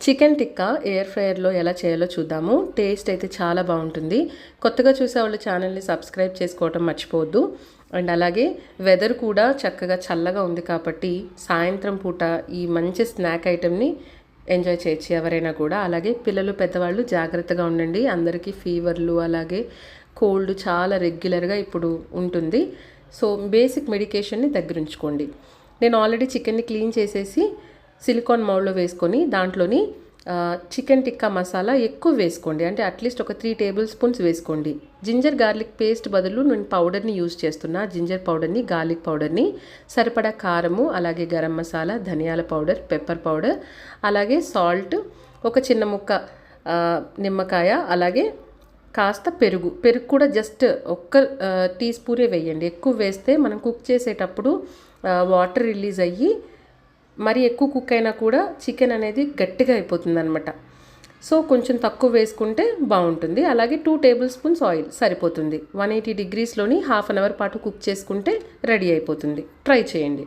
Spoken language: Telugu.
చికెన్ టిక్కా ఎయిర్ ఫ్రైయర్లో ఎలా చేయాలో చూద్దాము. టేస్ట్ అయితే చాలా బాగుంటుంది. కొత్తగా చూసే వాళ్ళు ఛానల్ని సబ్స్క్రైబ్ చేసుకోవటం మర్చిపోవద్దు. అండ్ అలాగే వెదర్ కూడా చక్కగా చల్లగా ఉంది కాబట్టి సాయంత్రం పూట ఈ మంచి స్నాక్ ఐటెంని ఎంజాయ్ చేయొచ్చు ఎవరైనా కూడా. అలాగే పిల్లలు పెద్దవాళ్ళు జాగ్రత్తగా ఉండండి. అందరికీ ఫీవర్లు అలాగే కోల్డ్ చాలా రెగ్యులర్గా ఇప్పుడు ఉంటుంది. సో బేసిక్ మెడికేషన్ని దగ్గరుంచుకోండి. నేను ఆల్రెడీ చికెన్ని క్లీన్ చేసేసి సిలికాన్ మౌల్డ్లో వేసుకొని దాంట్లోని చికెన్ టిక్కా మసాలా ఎక్కువ వేసుకోండి. అంటే అట్లీస్ట్ ఒక 3 టేబుల్ స్పూన్స్ వేసుకోండి. జింజర్ గార్లిక్ పేస్ట్ బదులు నేను పౌడర్ని యూజ్ చేస్తున్నా. జింజర్ పౌడర్ని, గార్లిక్ పౌడర్ని, సరిపడా కారము, అలాగే గరం మసాలా, ధనియాల పౌడర్, పెప్పర్ పౌడర్, అలాగే సాల్ట్, ఒక చిన్న ముక్క నిమ్మకాయ, అలాగే కాస్త పెరుగు కూడా జస్ట్ ఒక్క టీ స్పూనే వేయండి. ఎక్కువ వేస్తే మనం కుక్ చేసేటప్పుడు వాటర్ రిలీజ్ అయ్యి మరి ఎక్కువ కుక్ అయినా కూడా చికెన్ అనేది గట్టిగా అయిపోతుంది అనమాట. సో కొంచెం తక్కువ వేసుకుంటే బాగుంటుంది. అలాగే 2 టేబుల్ స్పూన్స్ ఆయిల్ సరిపోతుంది. 180 డిగ్రీస్లోని హాఫ్ అన్ అవర్ పాటు కుక్ చేసుకుంటే రెడీ అయిపోతుంది. ట్రై చేయండి.